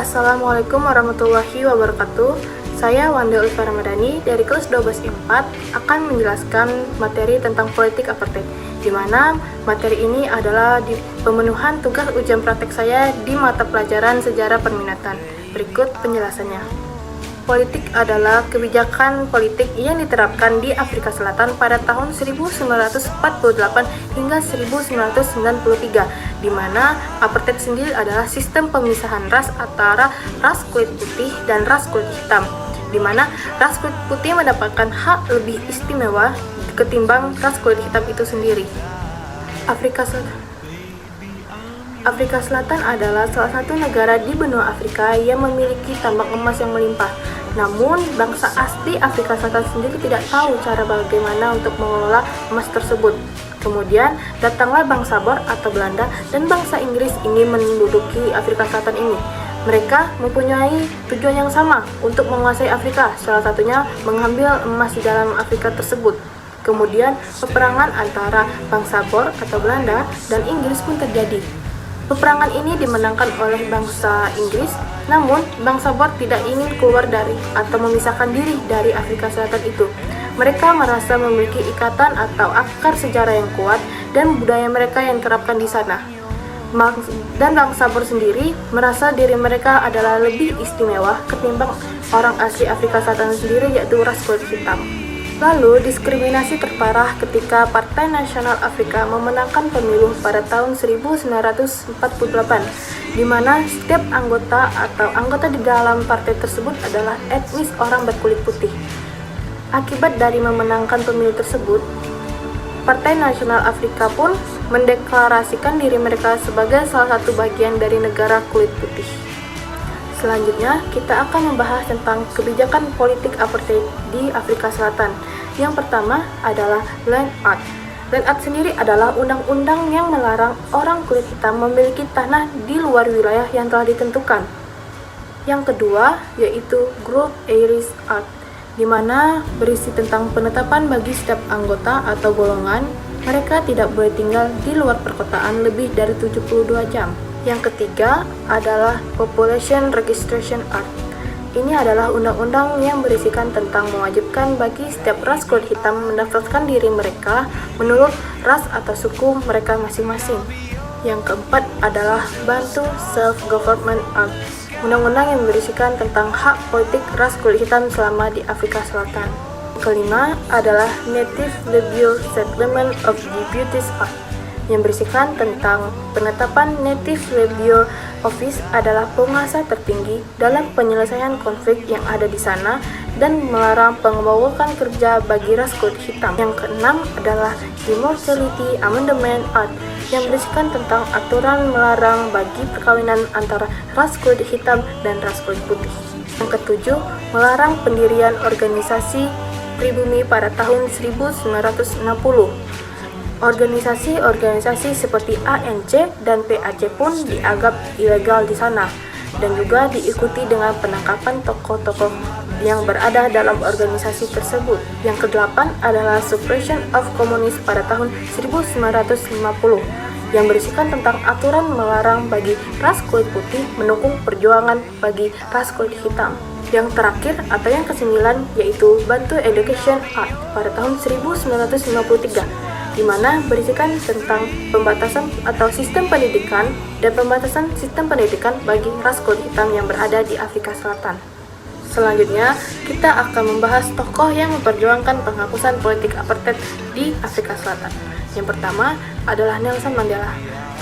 Assalamualaikum warahmatullahi wabarakatuh. Saya Wanda Ulfa Ramadhani dari kelas 12 IPA 4 akan menjelaskan materi tentang politik apartheid, di mana materi ini adalah di pemenuhan tugas ujian praktek saya di mata pelajaran sejarah perminatan. Berikut penjelasannya. Politik adalah kebijakan politik yang diterapkan di Afrika Selatan pada tahun 1948 hingga 1993, di mana apartheid sendiri adalah sistem pemisahan ras antara ras kulit putih dan ras kulit hitam, di mana ras kulit putih mendapatkan hak lebih istimewa ketimbang ras kulit hitam itu sendiri. Afrika Selatan adalah salah satu negara di benua Afrika yang memiliki tambang emas yang melimpah. Namun, bangsa asli Afrika Selatan sendiri tidak tahu cara bagaimana untuk mengelola emas tersebut. Kemudian, datanglah bangsa Boer atau Belanda dan bangsa Inggris ini menduduki Afrika Selatan ini. Mereka mempunyai tujuan yang sama untuk menguasai Afrika, salah satunya mengambil emas di dalam Afrika tersebut. Kemudian, peperangan antara bangsa Boer atau Belanda dan Inggris pun terjadi. Peperangan ini dimenangkan oleh bangsa Inggris, namun bangsa Boer tidak ingin keluar dari atau memisahkan diri dari Afrika Selatan itu. Mereka merasa memiliki ikatan atau akar sejarah yang kuat dan budaya mereka yang diterapkan di sana. Dan bangsa Boer sendiri merasa diri mereka adalah lebih istimewa ketimbang orang asli Afrika Selatan sendiri, yaitu ras kulit hitam. Lalu, diskriminasi terparah ketika Partai Nasional Afrika memenangkan pemilu pada tahun 1948, di mana setiap anggota di dalam partai tersebut adalah etnis orang berkulit putih. Akibat dari memenangkan pemilu tersebut, Partai Nasional Afrika pun mendeklarasikan diri mereka sebagai salah satu bagian dari negara kulit putih. Selanjutnya, kita akan membahas tentang kebijakan politik apartheid di Afrika Selatan. Yang pertama adalah Land Act. Land Act sendiri adalah undang-undang yang melarang orang kulit hitam memiliki tanah di luar wilayah yang telah ditentukan. Yang kedua yaitu Group Irish Act, di mana berisi tentang penetapan bagi setiap anggota atau golongan, mereka tidak boleh tinggal di luar perkotaan lebih dari 72 jam. Yang ketiga adalah Population Registration Act. Ini adalah undang-undang yang berisikan tentang mewajibkan bagi setiap ras kulit hitam mendaftarkan diri mereka menurut ras atau suku mereka masing-masing. Yang keempat adalah Bantu Self-Government Act. Undang-undang yang berisikan tentang hak politik ras kulit hitam selama di Afrika Selatan. Kelima adalah Native Labour Settlement of Deputies Act, yang berisikan tentang penetapan Native Labour Office adalah penguasa tertinggi dalam penyelesaian konflik yang ada di sana dan melarang pengembangan kerja bagi ras kulit hitam. Yang keenam adalah Immortality Amendment Act, yang berisikan tentang aturan melarang bagi perkawinan antara ras kulit hitam dan ras kulit putih. Yang ketujuh, melarang pendirian organisasi pribumi pada tahun 1960. Organisasi-organisasi seperti ANC dan PAC pun dianggap ilegal di sana, dan juga diikuti dengan penangkapan tokoh-tokoh yang berada dalam organisasi tersebut. Yang kedelapan adalah Suppression of Communism pada tahun 1950, yang berisikan tentang aturan melarang bagi ras kulit putih mendukung perjuangan bagi ras kulit hitam. Yang terakhir atau yang kesembilan yaitu Bantu Education Act pada tahun 1953, di mana berisikan tentang pembatasan atau sistem pendidikan dan pembatasan sistem pendidikan bagi ras kulit hitam yang berada di Afrika Selatan. Selanjutnya, kita akan membahas tokoh yang memperjuangkan penghapusan politik apartheid di Afrika Selatan. Yang pertama adalah Nelson Mandela.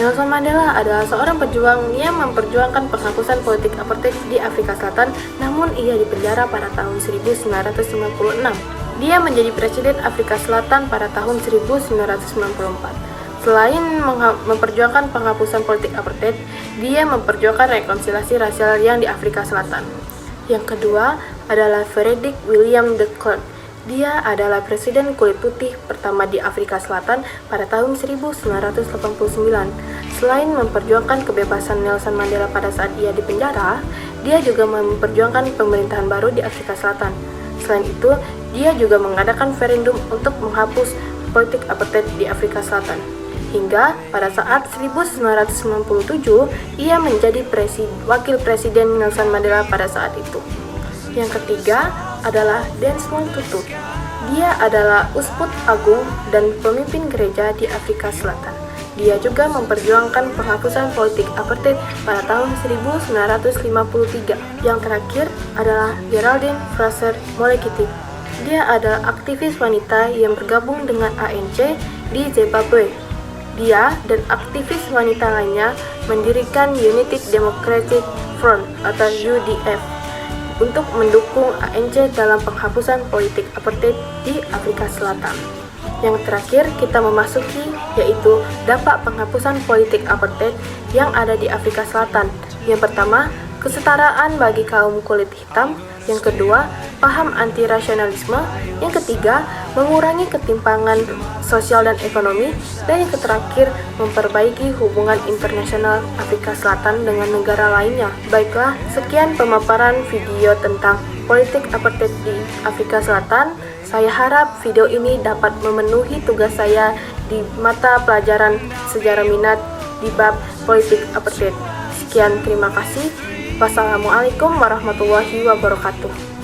Nelson Mandela adalah seorang pejuang yang memperjuangkan penghapusan politik apartheid di Afrika Selatan, namun ia dipenjara pada tahun 1996. Dia menjadi Presiden Afrika Selatan pada tahun 1994. Selain memperjuangkan penghapusan politik apartheid, dia memperjuangkan rekonsiliasi rasial yang di Afrika Selatan. Yang kedua adalah Frederick William de Klerk. Dia adalah Presiden kulit putih pertama di Afrika Selatan pada tahun 1989. Selain memperjuangkan kebebasan Nelson Mandela pada saat ia dipenjara, dia juga memperjuangkan pemerintahan baru di Afrika Selatan. Selain itu, dia juga mengadakan referendum untuk menghapus politik apartheid di Afrika Selatan. hingga pada saat 1997 ia menjadi wakil presiden Nelson Mandela pada saat itu. Yang ketiga adalah Desmond Tutu. Dia adalah uskup agung dan pemimpin gereja di Afrika Selatan. Dia juga memperjuangkan penghapusan politik apartheid pada tahun 1953. Yang terakhir adalah Geraldine Fraser Moleketi. Dia adalah aktivis wanita yang bergabung dengan ANC di Zimbabwe. Dia dan aktivis wanita lainnya mendirikan United Democratic Front atau UDF untuk mendukung ANC dalam penghapusan politik apartheid di Afrika Selatan. Yang terakhir kita memasuki yaitu dampak penghapusan politik apartheid yang ada di Afrika Selatan. Yang pertama, kesetaraan bagi kaum kulit hitam. Yang kedua, paham anti-rasionalisme. Yang ketiga, mengurangi ketimpangan sosial dan ekonomi. Dan yang terakhir, memperbaiki hubungan internasional Afrika Selatan dengan negara lainnya. Baiklah, sekian pemaparan video tentang politik apartheid di Afrika Selatan. Saya harap video ini dapat memenuhi tugas saya di mata pelajaran sejarah minat di bab politik apartheid. Sekian, terima kasih. Wassalamualaikum warahmatullahi wabarakatuh.